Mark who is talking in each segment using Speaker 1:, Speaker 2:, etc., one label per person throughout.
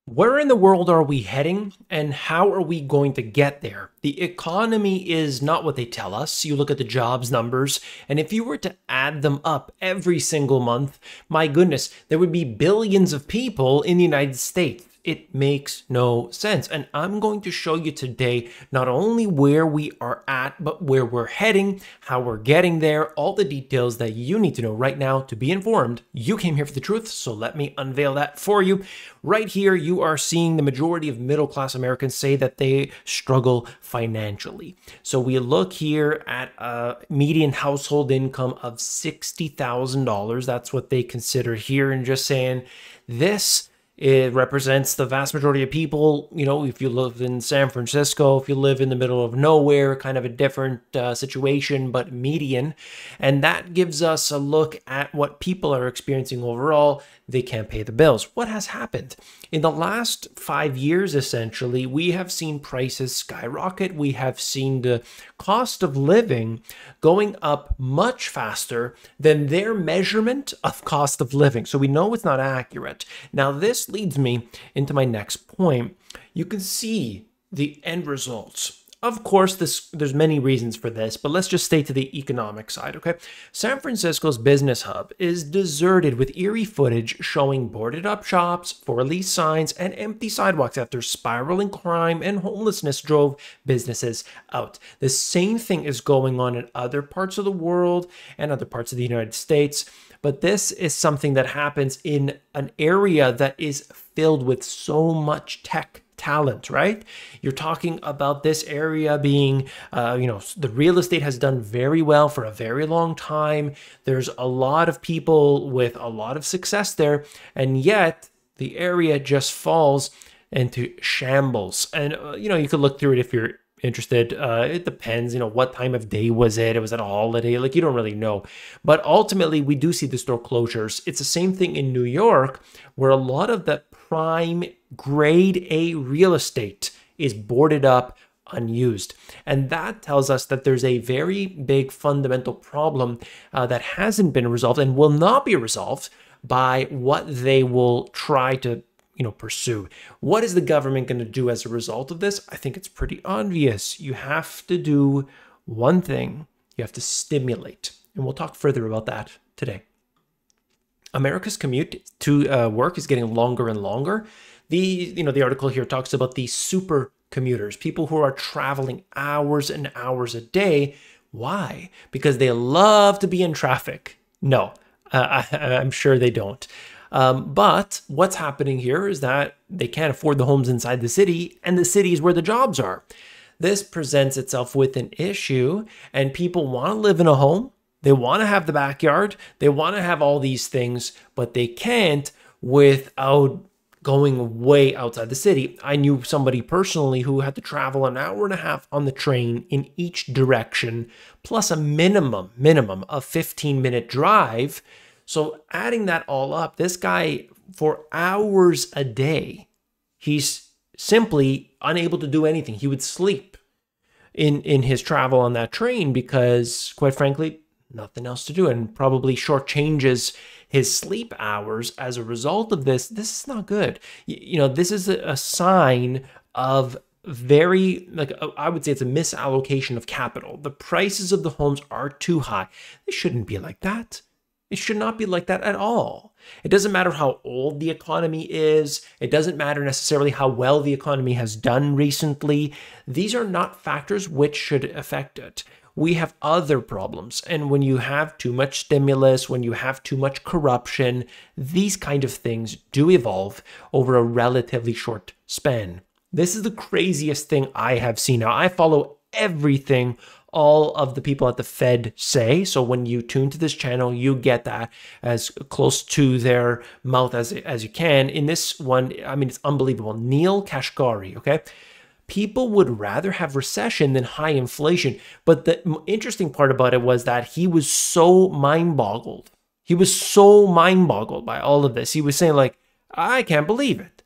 Speaker 1: Where in the world are we heading and how are we going to get there? The economy is not what they tell us. You look at the jobs numbers, and if you were to add them up every single month, my goodness, there would be billions of people in the United States. It makes no sense. And I'm going to show you today not only where we are at, but where we're heading, how we're getting there, all the details that you need to know right now to be informed. You came here for the truth, so let me unveil that for you. Right here, you are seeing the majority of middle-class Americans say that they struggle financially. So we look here at a median household income of $60,000. That's what they consider here, and just saying this, it represents the vast majority of people. You know, if you live in San Francisco, if you live in the middle of nowhere, kind of a different situation, but median. And that gives us a look at what people are experiencing overall. They can't pay the bills. What has happened? In the last 5 years, essentially, we have seen prices skyrocket. We have seen the cost of living going up much faster than their measurement of cost of living. So we know it's not accurate. Now, this leads me into my next point. You can see the end results. Of course, there's many reasons for this, but let's just stay to the economic side, okay? San Francisco's business hub is deserted with eerie footage showing boarded up shops, for lease signs, and empty sidewalks after spiraling crime and homelessness drove businesses out. The same thing is going on in other parts of the world and other parts of the United States, but this is something that happens in an area that is filled with so much tech talent, right? You're talking about this area being, the real estate has done very well for a very long time. There's a lot of people with a lot of success there, and yet the area just falls into shambles. And, you could look through it if you're interested. It depends, what time of day was it? It was at a holiday. Like, you don't really know. But ultimately, we do see the store closures. It's the same thing in New York, where a lot of the prime grade A real estate is boarded up, unused. And that tells us that there's a very big fundamental problem that hasn't been resolved and will not be resolved by what they will try to pursue. What is the government going to do as a result of this? I think it's pretty obvious. You have to do one thing. You have to stimulate. And we'll talk further about that today. America's commute to work is getting longer and longer. The article here talks about the super commuters, people who are traveling hours and hours a day. Why? Because they love to be in traffic. No, I'm sure they don't. But what's happening here is that they can't afford the homes inside the city, and the city is where the jobs are. This presents itself with an issue, and people want to live in a home. They want to have the backyard. They want to have all these things, but they can't without going way outside the city. I knew somebody personally who had to travel an hour and a half on the train in each direction, plus a minimum of 15-minute drive. So adding that all up, this guy, for hours a day, he's simply unable to do anything. He would sleep in his travel on that train because, quite frankly, nothing else to do, and probably shortchanges his sleep hours as a result of this. This is not good. This is a sign of I would say it's a misallocation of capital. The prices of the homes are too high. They shouldn't be like that. It should not be like that at all. It doesn't matter how old the economy is. It doesn't matter necessarily how well the economy has done recently. These are not factors which should affect it. We have other problems. And when you have too much stimulus, when you have too much corruption, these kind of things do evolve over a relatively short span. This is the craziest thing I have seen. Now, I follow everything all of the people at the Fed say. So when you tune to this channel, you get that as close to their mouth as you can. In this one, I mean, it's unbelievable. Neel Kashkari, okay? People would rather have recession than high inflation. But the interesting part about it was that he was so mind-boggled. He was so mind-boggled by all of this. He was saying, like, I can't believe it.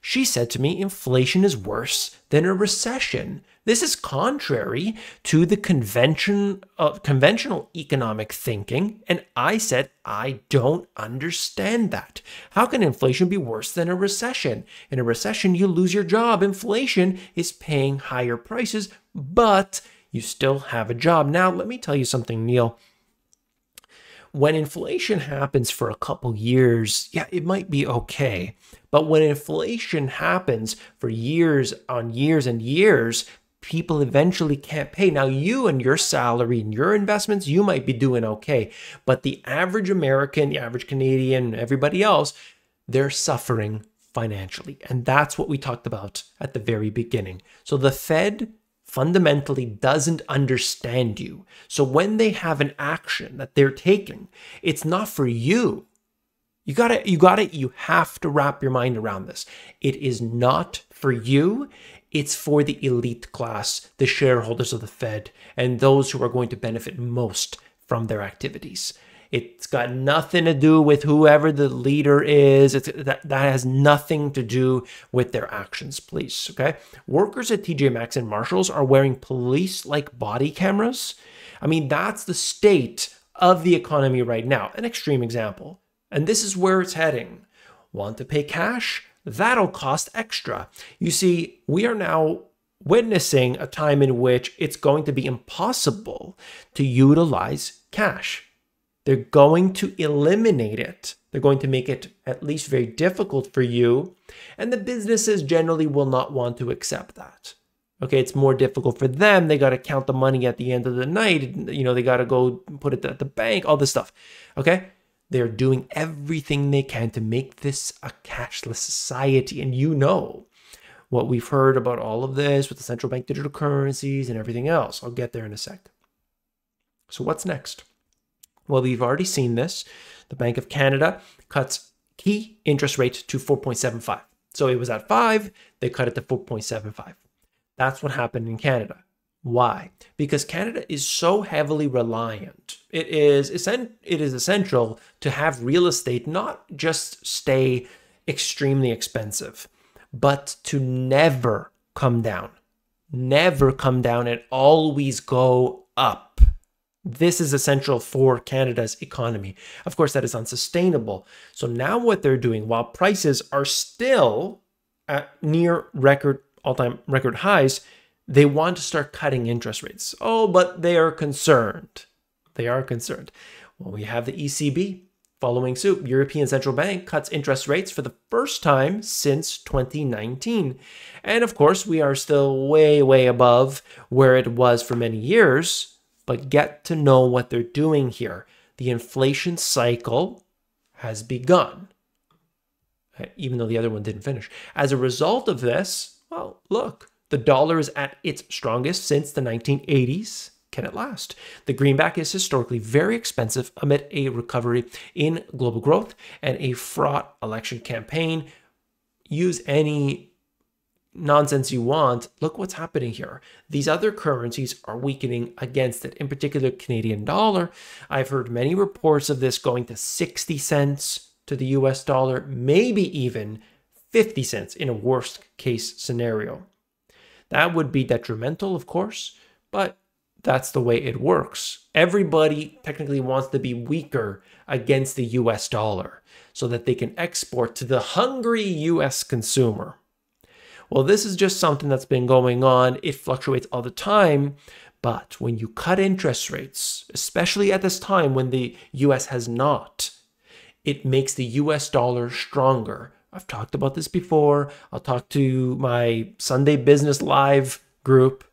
Speaker 1: She said to me, inflation is worse than a recession. This is contrary to the conventional economic thinking, and I said I don't understand that. How can inflation be worse than a recession? In a recession, you lose your job. Inflation is paying higher prices, but you still have a job. Now, let me tell you something, Neil. When inflation happens for a couple years, yeah, it might be okay. But when inflation happens for years on years and years, people eventually can't pay. Now, you and your salary and your investments, you might be doing okay. But the average American, the average Canadian, everybody else, they're suffering financially. And that's what we talked about at the very beginning. So the Fed fundamentally doesn't understand you. So when they have an action that they're taking, it's not for you. You have to wrap your mind around this. It is not for you. It's for the elite class, the shareholders of the Fed, and those who are going to benefit most from their activities. It's got nothing to do with whoever the leader is. That has nothing to do with their actions, please, okay? Workers at TJ Maxx and Marshalls are wearing police-like body cameras. I mean, that's the state of the economy right now. An extreme example. And this is where it's heading. Want to pay cash? That'll cost extra. You see, we are now witnessing a time in which it's going to be impossible to utilize cash. They're going to eliminate it. They're going to make it at least very difficult for you. And the businesses generally will not want to accept that. Okay, it's more difficult for them. They got to count the money at the end of the night. You know, they got to go put it at the bank, all this stuff. Okay, they're doing everything they can to make this a cashless society. And you know what we've heard about all of this with the central bank digital currencies and everything else. I'll get there in a sec. So what's next? Well, we've already seen this. The Bank of Canada cuts key interest rate to 4.75. So it was at 5, they cut it to 4.75. That's what happened in Canada. Why? Because Canada is so heavily reliant. It is essential to have real estate not just stay extremely expensive, but to never come down. Never come down and always go up. This is essential for Canada's economy. Of course, that is unsustainable. So now what they're doing, while prices are still at near all-time record highs, they want to start cutting interest rates. Oh, but they are concerned. They are concerned. Well, we have the ECB following suit. European Central Bank cuts interest rates for the first time since 2019. And of course, we are still way, way above where it was for many years. But get to know what they're doing here. The inflation cycle has begun, even though the other one didn't finish. As a result of this, well, look, the dollar is at its strongest since the 1980s. Can it last? The greenback is historically very expensive amid a recovery in global growth and a fraught election campaign. Use any nonsense you want. Look what's happening here. These other currencies are weakening against it, in particular Canadian dollar. I've heard many reports of this going to 60 cents to the US dollar, maybe even 50 cents in a worst case scenario. That would be detrimental, of course, but that's the way it works. Everybody technically wants to be weaker against the US dollar so that they can export to the hungry US consumer. Well, this is just something that's been going on. It fluctuates all the time. But when you cut interest rates, especially at this time when the US has not, it makes the US dollar stronger. I've talked about this before. I'll talk to my Sunday Business Live group.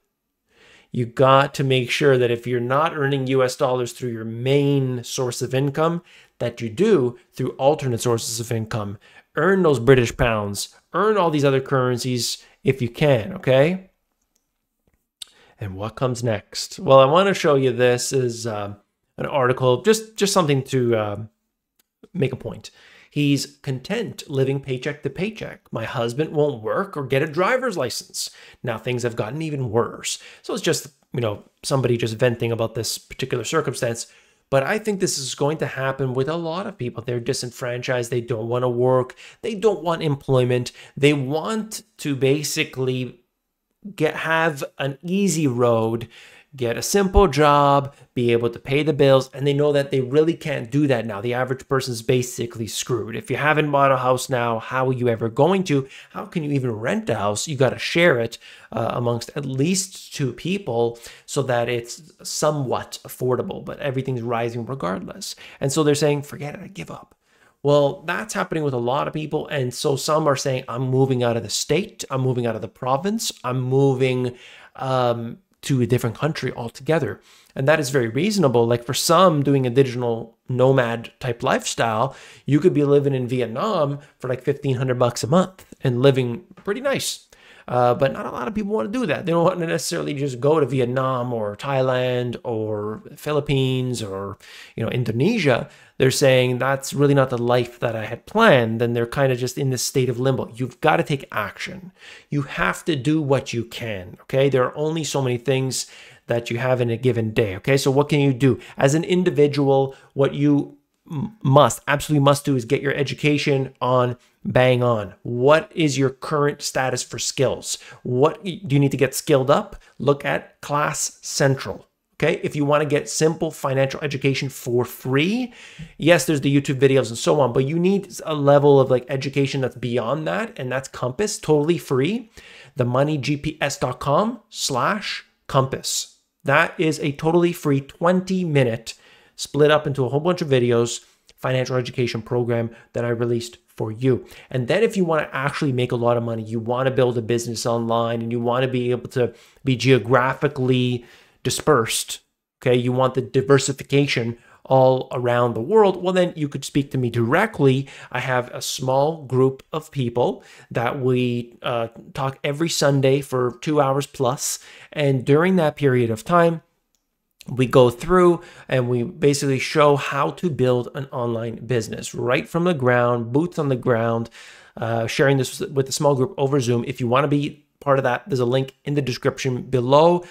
Speaker 1: You got to make sure that if you're not earning US dollars through your main source of income, that you do through alternate sources of income. Earn those British pounds. Earn all these other currencies if you can, okay? And what comes next? Well, I want to show you this is an article, just something to make a point. He's content living paycheck to paycheck. My husband won't work or get a driver's license. Now things have gotten even worse. So it's just, somebody just venting about this particular circumstance. But I think this is going to happen with a lot of people. They're disenfranchised. They don't want to work. They don't want employment. They want to basically have an easy road, get a simple job, be able to pay the bills, and they know that they really can't do that now. The average person's basically screwed. If you haven't bought a house now, how are you ever going to? How can you even rent a house? You got to share it amongst at least 2 people so that it's somewhat affordable, but everything's rising regardless. And so they're saying, forget it, I give up. Well, that's happening with a lot of people. And so some are saying, I'm moving out of the state, I'm moving out of the province, I'm moving to a different country altogether. And that is very reasonable. Like for some doing a digital nomad type lifestyle, you could be living in Vietnam for like $1,500 a month and living pretty nice. But not a lot of people want to do that. They don't want to necessarily just go to Vietnam or Thailand or Philippines or, Indonesia. They're saying that's really not the life that I had planned. Then they're kind of just in this state of limbo. You've got to take action. You have to do what you can. Okay. There are only so many things that you have in a given day. Okay. So what can you do as an individual? What you absolutely must do is get your education on Bang On. What is your current status for skills? What do you need to get skilled up? Look at Class Central. Okay, if you want to get simple financial education for free, yes, there's the YouTube videos and so on, but you need a level of like education that's beyond that, and that's Compass, totally free. themoneygps.com/Compass. That is a totally free 20-minute split up into a whole bunch of videos financial education program that I released for you. And then if you want to actually make a lot of money, you want to build a business online, and you want to be able to be geographically dispersed, okay, you want the diversification all around the world, well, then you could speak to me directly. I have a small group of people that we talk every Sunday for 2 hours plus. And during that period of time, we go through and we basically show how to build an online business right from the ground, boots on the ground, sharing this with a small group over Zoom. If you want to be part of that, there's a link in the description below.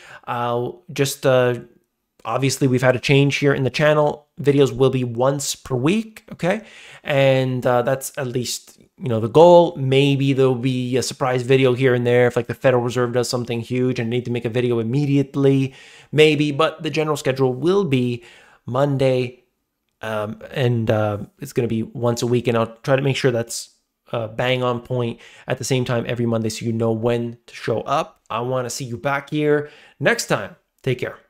Speaker 1: Obviously we've had a change here in the channel. Videos will be once per week, okay? And that's at least, the goal. Maybe there'll be a surprise video here and there if like the Federal Reserve does something huge and I need to make a video immediately, maybe, but the general schedule will be Monday, and it's going to be once a week, and I'll try to make sure that's bang on point at the same time every Monday so you know when to show up. I want to see you back here next time. Take care.